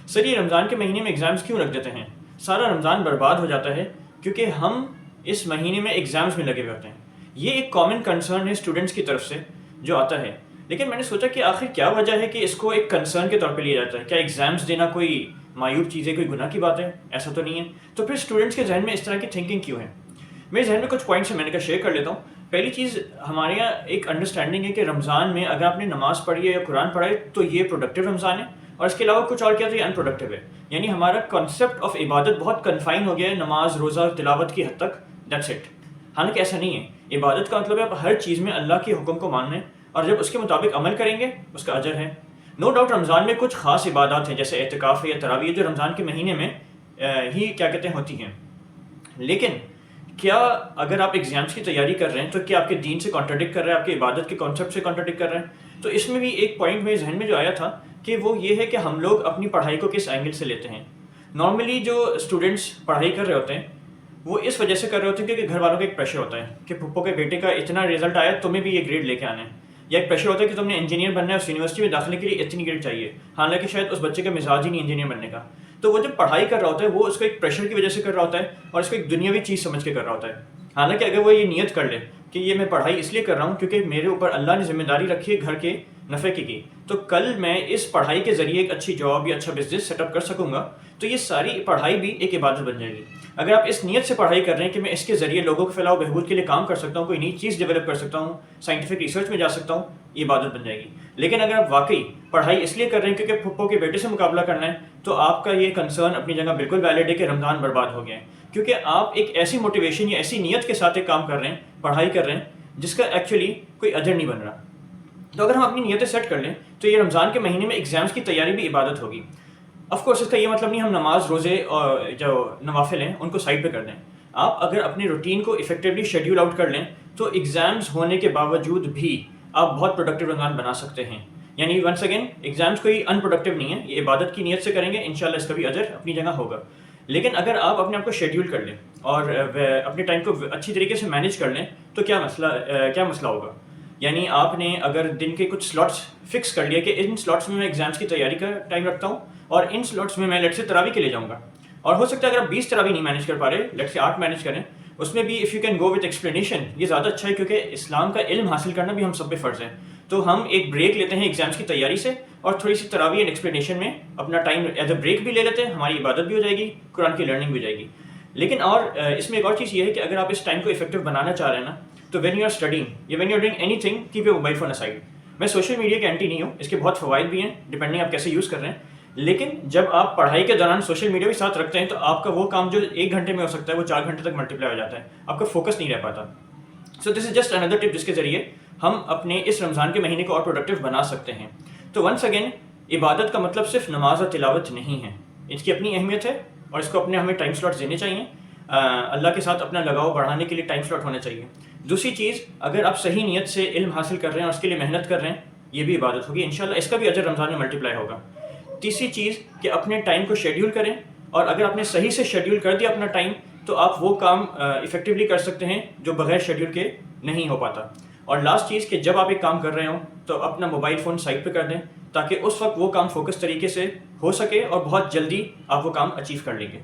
سر یہ رمضان کے مہینے میں ایگزامز کیوں رکھ دیتے ہیں؟ سارا رمضان برباد ہو جاتا ہے کیونکہ ہم اس مہینے میں ایگزامز میں لگے ہوئے ہوتے ہیں. یہ ایک کامن کنسرن ہے اسٹوڈنٹس کی طرف سے جو آتا ہے. لیکن میں نے سوچا کہ آخر کیا وجہ ہے کہ اس کو ایک کنسرن کے طور پہ لیا جاتا ہے؟ کیا ایگزامز دینا کوئی معیوب چیز ہے، کوئی گناہ کی بات ہے؟ ایسا تو نہیں ہے. تو پھر اسٹوڈنٹس کے ذہن میں اس طرح کی تھنکنگ کیوں ہے؟ میرے ذہن میں کچھ پوائنٹس ہیں، میں نے کہا شیئر کر لیتا ہوں. پہلی چیز، ہمارے یہاں ایک انڈرسٹینڈنگ ہے کہ رمضان میں اگر آپ نے نماز پڑھی ہے یا قرآن پڑھا ہے تو یہ پروڈکٹیو رمضان ہے، اور اس کے علاوہ کچھ اور کیا تو یہ ان پروڈکٹیو ہے. یعنی ہمارا کانسیپٹ آف عبادت بہت کنفائن ہو گیا ہے نماز، روزہ، تلاوت کی حد تک، دیٹس اٹ. حالانکہ ایسا نہیں ہے. عبادت کا مطلب ہے آپ ہر چیز میں اللہ کے حکم کو ماننا ہے، اور جب اس کے مطابق عمل کریں گے اس کا اجر ہے. نو ڈاؤٹ رمضان میں کچھ خاص عبادات ہیں جیسے اعتکاف ہے یا تراویح جو رمضان کے مہینے میں ہی کیا کہتے ہیں ہوتی ہیں. لیکن کیا اگر آپ ایگزامس کی تیاری کر رہے ہیں تو کیا آپ کے دین سے کانٹرڈکٹ کر رہے ہیں، آپ کے عبادت کے کانسیپٹ سے کانٹرڈکٹ کر رہے ہیں؟ تو اس میں بھی ایک پوائنٹ میرے ذہن میں جو آیا تھا کہ وہ یہ ہے کہ ہم لوگ اپنی پڑھائی کو کس اینگل سے لیتے ہیں. نارملی جو اسٹوڈنٹس پڑھائی کر رہے ہوتے ہیں وہ اس وجہ سے کر رہے ہوتے ہیں کیونکہ گھر والوں کا ایک پریشر ہوتا ہے کہ پھپھو کے بیٹے کا اتنا رزلٹ آیا، تمہیں بھی یہ گریڈ لے کے آنا ہے. یا ایک پریشر ہوتا ہے کہ تم نے انجینئر بننا ہے، اس یونیورسٹی میں داخلے کے لیے اتنی گریڈ چاہیے، حالانکہ شاید اس بچے کا مزاج ہی نہیں انجینئر بننے کا. تو وہ جب پڑھائی کر رہا ہوتا ہے وہ اس کو ایک پریشر کی وجہ سے کر رہا ہوتا ہے اور اس کو ایک دنیاوی چیز سمجھ کے کر رہا ہوتا ہے. حالانکہ اگر وہ یہ نیت کر لے کہ یہ میں پڑھائی اس لیے کر رہا ہوں کیونکہ میرے اوپر اللہ نے ذمہ داری رکھی ہے گھر کے نفع کی، تو کل میں اس پڑھائی کے ذریعے ایک اچھی جاب یا اچھا بزنس سیٹ اپ کر سکوں گا، تو یہ ساری پڑھائی بھی ایک عبادت بن جائے گی. اگر آپ اس نیت سے پڑھائی کر رہے ہیں کہ میں اس کے ذریعے لوگوں کے فلاح و بہبود کے لیے کام کر سکتا ہوں، کوئی نئی چیز ڈیولپ کر سکتا ہوں، سائنٹیفک ریسرچ میں جا سکتا ہوں، یہ عبادت بن جائے گی. لیکن اگر آپ واقعی پڑھائی اس لیے کر رہے ہیں کیونکہ پھپھو کے بیٹے سے مقابلہ کرنا ہے، تو آپ کا یہ کنسرن اپنی جگہ بالکل ویلڈ ہے کہ رمضان برباد ہو گیا ہے، کیونکہ آپ ایک ایسی موٹیویشن یا ایسی نیت کے ساتھ ایک کام کر رہے ہیں، پڑھائی کر رہے ہیں جس کا ایکچولی کوئی اجر نہیں بن رہا. تو اگر ہم اپنی نیتیں سیٹ کر لیں تو یہ رمضان کے مہینے میں ایگزامس کی تیاری بھی عبادت ہوگی. آف کورس اس کا یہ مطلب نہیں ہم نماز، روزے اور جو نوافل ہیں ان کو سائڈ پہ کر دیں. آپ اگر اپنے روٹین کو افیکٹولی شیڈیول آؤٹ کر لیں تو ایگزامس ہونے کے باوجود بھی آپ بہت پروڈکٹیو رمضان بنا سکتے ہیں. یعنی ونس اگین ایگزامس کوئی ان پروڈکٹیو نہیں ہے، یہ عبادت کی نیت سے کریں گے، انشاءاللہ اس کا بھی اجر اپنی جگہ ہوگا. لیکن اگر آپ اپنے آپ کو شیڈیول کر لیں اور اپنے ٹائم کو اچھی طریقے سے مینیج کر لیں تو کیا مسئلہ ہوگا. یعنی آپ نے اگر دن کے کچھ سلاٹس فکس کر لیا کہ ان سلاٹس میں ایگزامس کی تیاری کا ٹائم رکھتا ہوں اور ان سلاٹس میں لیٹ سے تراویح کے لیے جاؤں گا. اور ہو سکتا ہے اگر آپ 20 تراویح نہیں مینیج کر پا رہے، لیٹ سے 8 مینیج کریں، اس میں بھی if you can go with explanation, یہ زیادہ اچھا ہے کیونکہ اسلام کا علم حاصل کرنا بھی ہم سب پہ فرض ہے. تو ہم ایک بریک لیتے ہیں ایگزامس کی تیاری سے اور تھوڑی سی تراویح اینڈ ایکسپلینیشن میں اپنا ٹائم ایز اے بریک بھی لے لیتے ہیں، ہماری عبادت بھی ہو جائے گی، قرآن کی لرننگ بھی ہو جائے گی. لیکن اور اس میں ایک اور چیز یہ ہے کہ اگر آپ اس ٹائم کو افیکٹو بنانا چاہ رہے ہیں نا، تو وین یو آر اسٹڈنگ یا when you are doing anything keep your mobile phone aside. میں سوشل میڈیا کے اینٹی نہیں ہوں، اس کے بہت فوائد بھی ہیں ڈپینڈنگ آپ کیسے یوز کر رہے ہیں. لیکن جب آپ پڑھائی کے دوران سوشل میڈیا بھی ساتھ رکھتے ہیں تو آپ کا وہ کام جو 1 گھنٹے میں ہو سکتا ہے وہ 4 گھنٹے تک ملٹیپلائی ہو جاتا ہے، آپ کا فوکس نہیں رہ پاتا. سو دس از جسٹ اندر ٹپ جس کے ذریعے ہم اپنے اس رمضان کے مہینے کو اور پروڈکٹیو بنا سکتے ہیں. تو ونس اگین عبادت کا مطلب صرف نماز اور تلاوت نہیں ہے، اس کی اپنی اہمیت ہے اور اس کو اپنے ہمیں ٹائم سلاٹس دینے چاہیے. اللہ کے ساتھ اپنا لگاؤ بڑھانے کے لیے ٹائم سلاٹ ہونا چاہیے. دوسری چیز، اگر آپ صحیح نیت سے علم حاصل کر رہے ہیں اور اس کے لیے محنت کر رہے ہیں، یہ بھی عبادت ہوگی انشاءاللہ، اس کا بھی اجر رمضان میں ملٹیپلائی ہوگا. تیسری چیز کہ اپنے ٹائم کو شیڈیول کریں، اور اگر آپ نے صحیح سے شیڈیول کر دیا اپنا ٹائم تو آپ وہ کام افیکٹولی کر سکتے ہیں جو بغیر شیڈیول کے نہیں ہو پاتا. اور لاسٹ چیز کہ جب آپ ایک کام کر رہے ہوں تو اپنا موبائل فون سائڈ پہ کر دیں تاکہ اس وقت وہ کام فوکس طریقے سے ہو سکے اور بہت جلدی آپ وہ کام اچیو کر لیں گے.